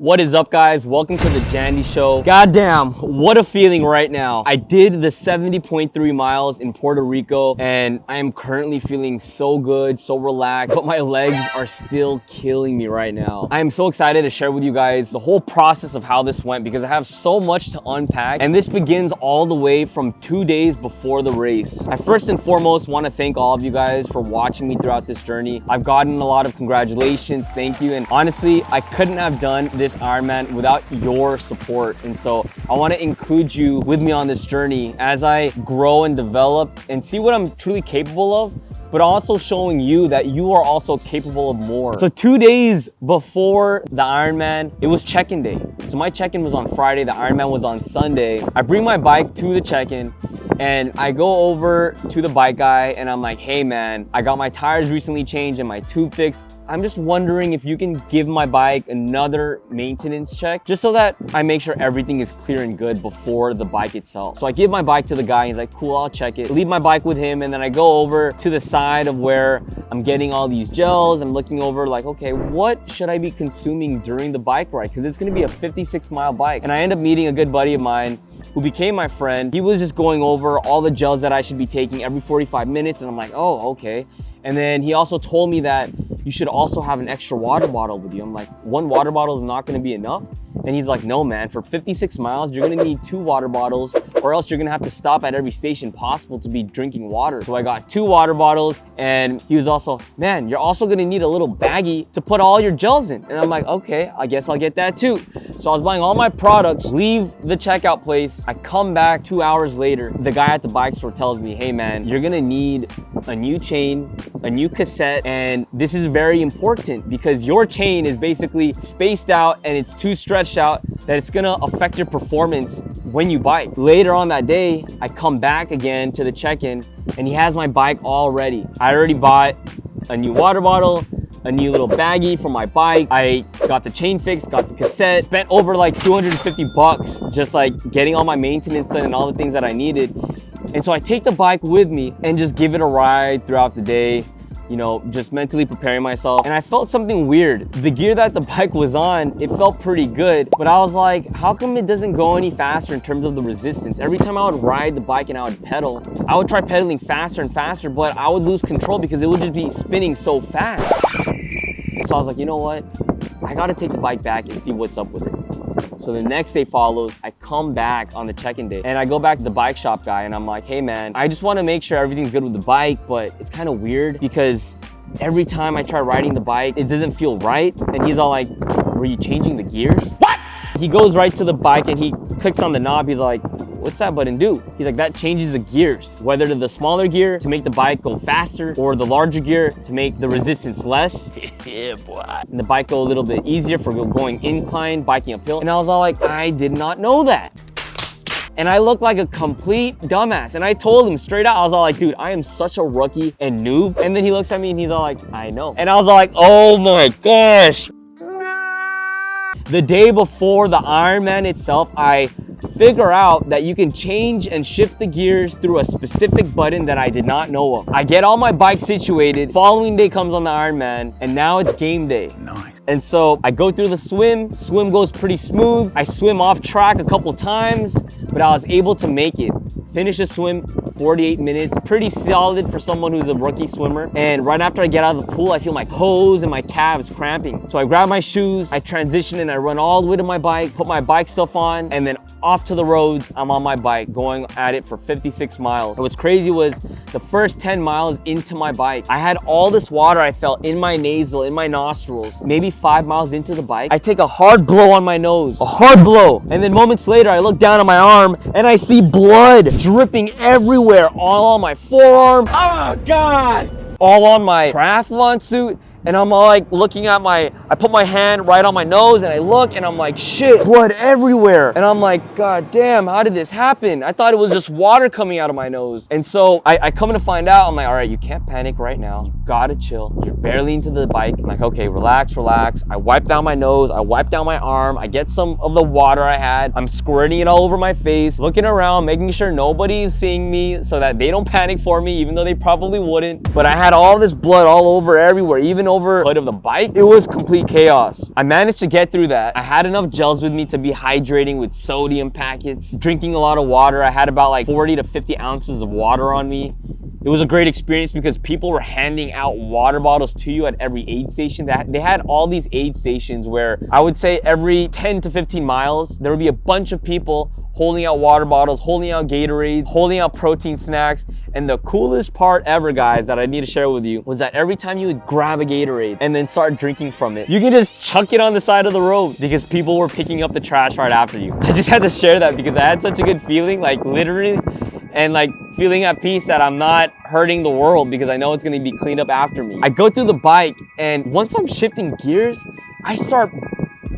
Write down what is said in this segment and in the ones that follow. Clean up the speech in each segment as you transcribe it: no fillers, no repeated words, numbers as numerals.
What is up, guys? Welcome to the Jandy show. Goddamn, what a feeling right now. I did the 70.3 miles in Puerto Rico and I am currently feeling so good, so relaxed, but my legs are still killing me right now. I am so excited to share with you guys the whole process of how this went because I have so much to unpack, and this begins all the way from 2 days before the race. I first and foremost want to thank all of you guys for watching me throughout this journey. I've gotten a lot of congratulations, thank you, and honestly, I couldn't have done this Ironman without your support. And so I want to include you with me on this journey as I grow and develop and see what I'm truly capable of, but also showing you that you are also capable of more. So 2 days before the Ironman, it was check-in day. So my check-in was on Friday, the Ironman was on Sunday. I bring my bike to the check-in and I go over to the bike guy and I'm like, hey man, I got my tires recently changed and my tube fixed. I'm just wondering if you can give my bike another maintenance check just so that I make sure everything is clear and good before the bike itself. So I give my bike to the guy, he's like, cool, I'll check it. Leave my bike with him, and then I go over to the side of where I'm getting all these gels. I'm looking over like, okay, what should I be consuming during the bike ride? Because it's gonna be a 56-mile bike. And I end up meeting a good buddy of mine who became my friend. He was just going over all the gels that I should be taking every 45 minutes. And I'm like, oh, okay. And then he also told me that you should also have an extra water bottle with you. I'm like, one water bottle is not gonna be enough? And he's like, no man, for 56 miles, you're gonna need 2 water bottles, or else you're gonna have to stop at every station possible to be drinking water. So I got 2 water bottles, and he was also, man, you're also gonna need a little baggie to put all your gels in. And I'm like, okay, I guess I'll get that too. So I was buying all my products, leave the checkout place. I come back 2 hours later. The guy at the bike store tells me, hey man, you're gonna need a new chain, a new cassette, and this is very important because your chain is basically spaced out and it's too stretched out that it's gonna affect your performance when you bike. Later on that day, I come back again to the check-in and he has my bike all ready. I already bought a new water bottle, a new little baggie for my bike. I got the chain fixed, got the cassette, spent over like 250 bucks just like getting all my maintenance done and all the things that I needed. And so I take the bike with me and just give it a ride throughout the day, you know, just mentally preparing myself. And I felt something weird. The gear that the bike was on, it felt pretty good, but I was like, how come it doesn't go any faster in terms of the resistance? Every time I would ride the bike and I would pedal, I would try pedaling faster and faster, but I would lose control because it would just be spinning so fast. And so I was like, you know what? I gotta take the bike back and see what's up with it. So the next day follows, I come back on the check-in day and I go back to the bike shop guy and I'm like, hey man, I just wanna make sure everything's good with the bike, but it's kind of weird because every time I try riding the bike, it doesn't feel right. And he's all like, were you changing the gears? What? He goes right to the bike and he clicks on the knob. He's like, what's that button do? He's like, that changes the gears, whether to the smaller gear to make the bike go faster or the larger gear to make the resistance less. Yeah, boy. And the bike go a little bit easier for going incline, biking uphill. And I was all like, I did not know that. And I looked like a complete dumbass. And I told him straight out, I was all like, dude, I am such a rookie and noob. And then he looks at me and he's all like, I know. And I was all like, oh my gosh. The day before the Ironman itself, I figure out that you can change and shift the gears through a specific button that I did not know of. I get all my bike situated. Following day comes on the Ironman, and now it's game day. Nice. And so I go through the swim goes pretty smooth. I swim off track a couple times, but I was able to make it. Finish the swim 48 minutes, pretty solid for someone who's a rookie swimmer. And right after I get out of the pool, I feel my toes and my calves cramping. So I grab my shoes, I transition and I run all the way to my bike, put my bike stuff on, and then off to the roads, I'm on my bike going at it for 56 miles. And what's crazy was the first 10 miles into my bike, I had all this water I felt in my nasal, in my nostrils. Maybe 5 miles into the bike, I take a hard blow on my nose, a hard blow. And then moments later, I look down at my arm and I see blood dripping everywhere, all on my forearm. Oh God! All on my triathlon suit. And I'm like looking at I put my hand right on my nose and I look and I'm like, shit, blood everywhere. And I'm like, God damn, how did this happen? I thought it was just water coming out of my nose. And so I come to find out, I'm like, all right, you can't panic right now. You gotta chill. You're barely into the bike. I'm like, okay, relax, relax. I wipe down my nose, I wipe down my arm, I get some of the water I had. I'm squirting it all over my face, looking around, making sure nobody's seeing me so that they don't panic for me, even though they probably wouldn't. But I had all this blood all over everywhere, even over over the hood of the bike, it was complete chaos. I managed to get through that. I had enough gels with me to be hydrating with sodium packets, drinking a lot of water. I had about like 40 to 50 ounces of water on me. It was a great experience because people were handing out water bottles to you at every aid station. They had all these aid stations where I would say every 10 to 15 miles, there would be a bunch of people holding out water bottles, holding out Gatorades, holding out protein snacks. And the coolest part ever, guys, that I need to share with you was that every time you would grab a Gatorade and then start drinking from it, you can just chuck it on the side of the road because people were picking up the trash right after you. I just had to share that because I had such a good feeling, like literally, and like feeling at peace that I'm not hurting the world because I know it's gonna be cleaned up after me. I go through the bike, and once I'm shifting gears, I start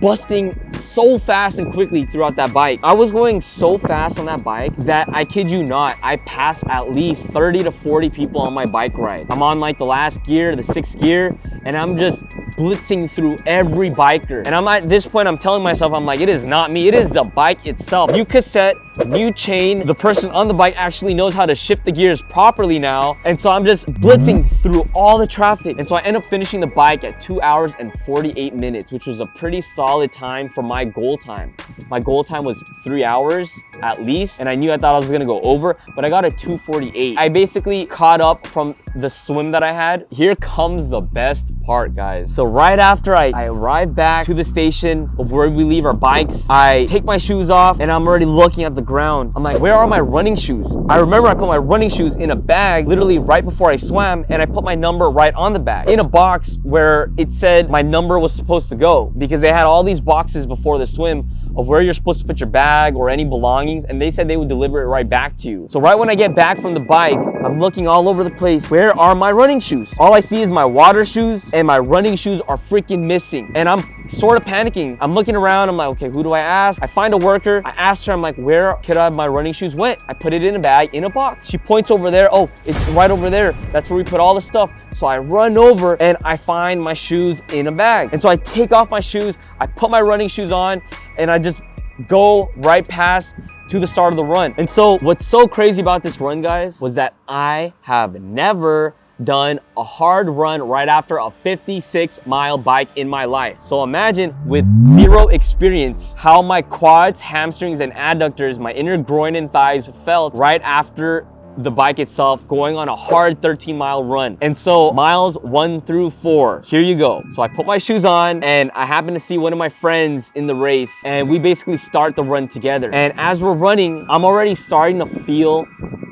busting so fast and quickly throughout that bike. I was going so fast on that bike that I kid you not, I passed at least 30 to 40 people on my bike ride. I'm on like the last gear, the 6th gear, and I'm just blitzing through every biker. And I'm at this point, I'm telling myself, I'm like, it is not me, it is the bike itself. New cassette, new chain. The person on the bike actually knows how to shift the gears properly now. And so I'm just blitzing through all the traffic. And so I end up finishing the bike at 2 hours and 48 minutes, which was a pretty solid time for my goal time. My goal time was 3 hours at least. And I knew I thought I was gonna go over, but I got a 2:48. I basically caught up from the swim that I had. Here comes the best part, guys. So right after I arrive back to the station of where we leave our bikes, I take my shoes off and I'm already looking at the ground. I'm like, where are my running shoes? I remember I put my running shoes in a bag literally right before I swam, and I put my number right on the bag in a box where it said my number was supposed to go, because they had all these boxes before the swim of where you're supposed to put your bag or any belongings, and they said they would deliver it right back to you. So right when I get back from the bike, I'm looking all over the place. Where are my running shoes? All I see is my water shoes, and my running shoes are freaking missing. And I'm sort of panicking. I'm looking around. I'm like, okay, who do I ask? I find a worker. I asked her, I'm like, where could I have my running shoes went? I put it in a bag, in a box. She points over there. Oh, it's right over there. That's where we put all the stuff. So I run over and I find my shoes in a bag. And so I take off my shoes. I put my running shoes on, and I just go right past to the start of the run. And so what's so crazy about this run, guys, was that I have never done a hard run right after a 56-mile bike in my life. So imagine, with zero experience, how my quads, hamstrings, and adductors, my inner groin and thighs felt right after the bike itself, going on a hard 13-mile run. And so miles 1 through 4, here you go. So I put my shoes on, and I happen to see one of my friends in the race, and we basically start the run together. And as we're running, I'm already starting to feel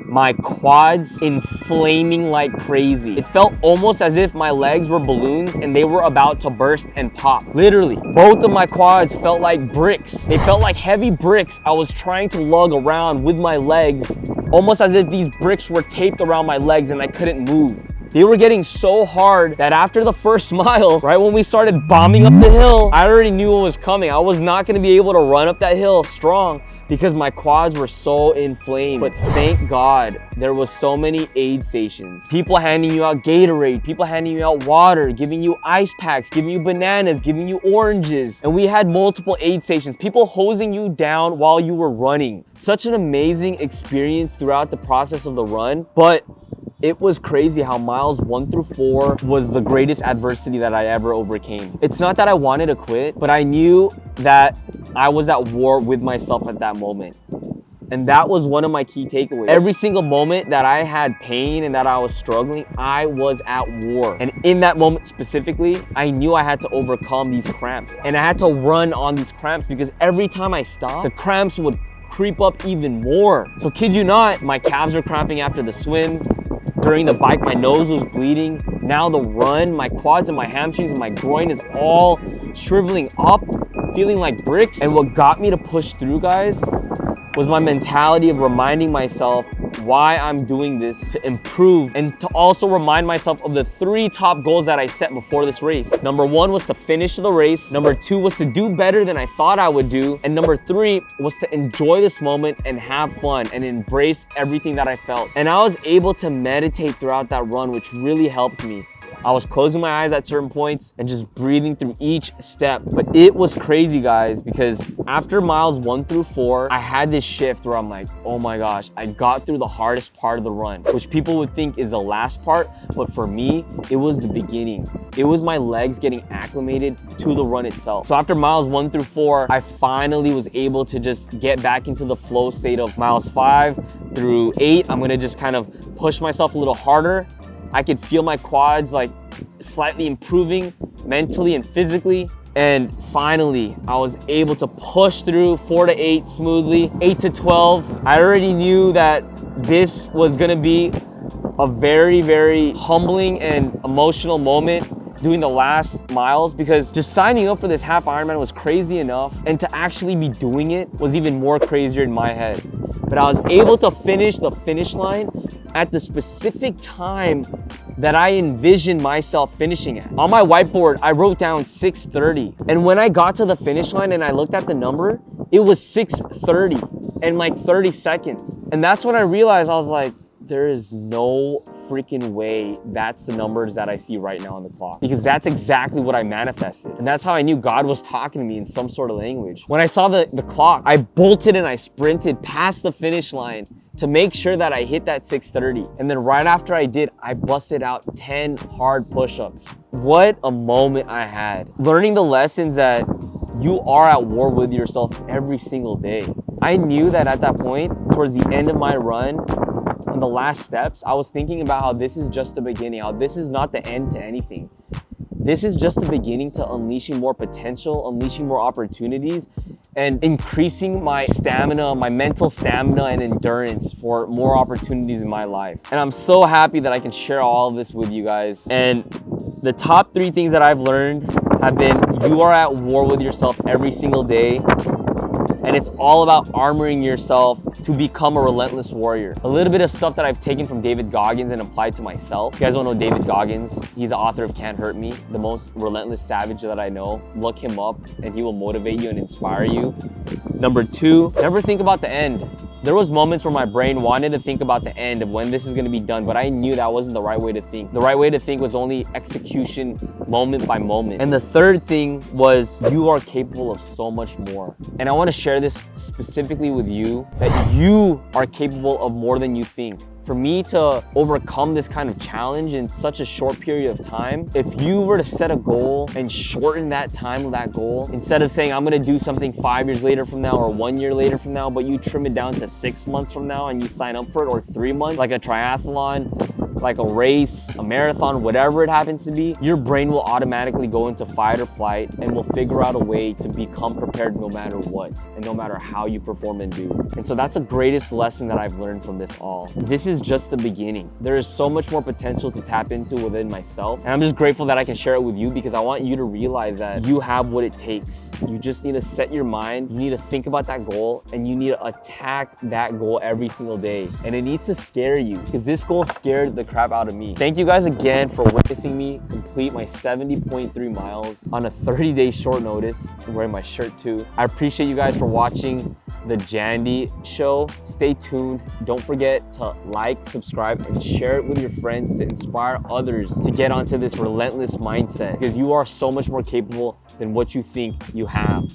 my quads inflaming like crazy. It felt almost as if my legs were balloons and they were about to burst and pop. Literally, both of my quads felt like bricks. They felt like heavy bricks I was trying to lug around with my legs, almost as if these bricks were taped around my legs and I couldn't move. They were getting so hard that after the first mile, right when we started bombing up the hill, I already knew what was coming. I was not gonna be able to run up that hill strong because my quads were so inflamed. But thank God there was so many aid stations. People handing you out Gatorade, people handing you out water, giving you ice packs, giving you bananas, giving you oranges. And we had multiple aid stations, people hosing you down while you were running. Such an amazing experience throughout the process of the run. But it was crazy how miles 1 through 4 was the greatest adversity that I ever overcame. It's not that I wanted to quit, but I knew that I was at war with myself at that moment. And that was one of my key takeaways. Every single moment that I had pain and that I was struggling, I was at war. And in that moment specifically, I knew I had to overcome these cramps. And I had to run on these cramps because every time I stopped, the cramps would creep up even more. So kid you not, my calves were cramping after the swim. During the bike, my nose was bleeding. Now the run, my quads and my hamstrings and my groin is all shriveling up, feeling like bricks. And what got me to push through, guys, was my mentality of reminding myself why I'm doing this, to improve, and to also remind myself of the 3 top goals that I set before this race. Number 1 was to finish the race. Number 2 was to do better than I thought I would do. And number 3 was to enjoy this moment and have fun and embrace everything that I felt. And I was able to meditate throughout that run, which really helped me. I was closing my eyes at certain points and just breathing through each step. But it was crazy, guys, because after miles 1 through 4, I had this shift where I'm like, oh my gosh, I got through the hardest part of the run, which people would think is the last part. But for me, it was the beginning. It was my legs getting acclimated to the run itself. So after miles 1 through 4, I finally was able to just get back into the flow state of miles 5 through 8. I'm gonna just kind of push myself a little harder. I could feel my quads like slightly improving mentally and physically. And finally, I was able to push through 4 to 8 smoothly, 8 to 12. I already knew that this was gonna be a very, very humbling and emotional moment doing the last miles, because just signing up for this half Ironman was crazy enough, and to actually be doing it was even more crazier in my head. But I was able to finish the finish line at the specific time that I envisioned myself finishing at. On my whiteboard, I wrote down 6:30. And when I got to the finish line and I looked at the number, it was 6:30 and like 30 seconds. And that's when I realized, I was like, there is no freaking way that's the numbers that I see right now on the clock, because that's exactly what I manifested. And that's how I knew God was talking to me in some sort of language. When I saw the clock, I bolted and I sprinted past the finish line to make sure that I hit that 6:30. And then right after I did, I busted out 10 hard push-ups. What a moment I had. Learning the lessons that you are at war with yourself every single day. I knew that at that point, towards the end of my run, on the last steps, I was thinking about how this is just the beginning, how this is not the end to anything. This is just the beginning to unleashing more potential, unleashing more opportunities, and increasing my stamina, my mental stamina and endurance for more opportunities in my life. And I'm so happy that I can share all of this with you guys. And the top 3 things that I've learned have been, you are at war with yourself every single day. And it's all about armoring yourself to become a relentless warrior. A little bit of stuff that I've taken from David Goggins and applied to myself. If you guys don't know David Goggins, he's the author of Can't Hurt Me, the most relentless savage that I know. Look him up and he will motivate you and inspire you. Number 2, never think about the end. There was moments where my brain wanted to think about the end of when this is gonna be done, but I knew that wasn't the right way to think. The right way to think was only execution moment by moment. And the third thing was, you are capable of so much more. And I wanna share this specifically with you, that you are capable of more than you think. For me to overcome this kind of challenge in such a short period of time, if you were to set a goal and shorten that time of that goal, instead of saying I'm gonna do something 5 years later from now or 1 year later from now, but you trim it down to 6 months from now and you sign up for it, or 3 months, like a triathlon, like a race, a marathon, whatever it happens to be, your brain will automatically go into fight or flight and will figure out a way to become prepared no matter what and no matter how you perform and do. And so that's the greatest lesson that I've learned from this all. This is just the beginning. There is so much more potential to tap into within myself. And I'm just grateful that I can share it with you, because I want you to realize that you have what it takes. You just need to set your mind, you need to think about that goal, and you need to attack that goal every single day. And it needs to scare you, because this goal scared the crap out of me. Thank you guys again for witnessing me complete my 70.3 miles on a 30-day short notice. I'm wearing my shirt too. I appreciate you guys for watching the Jandy show. Stay tuned. Don't forget to like, subscribe, and share it with your friends to inspire others to get onto this relentless mindset, because you are so much more capable than what you think you have.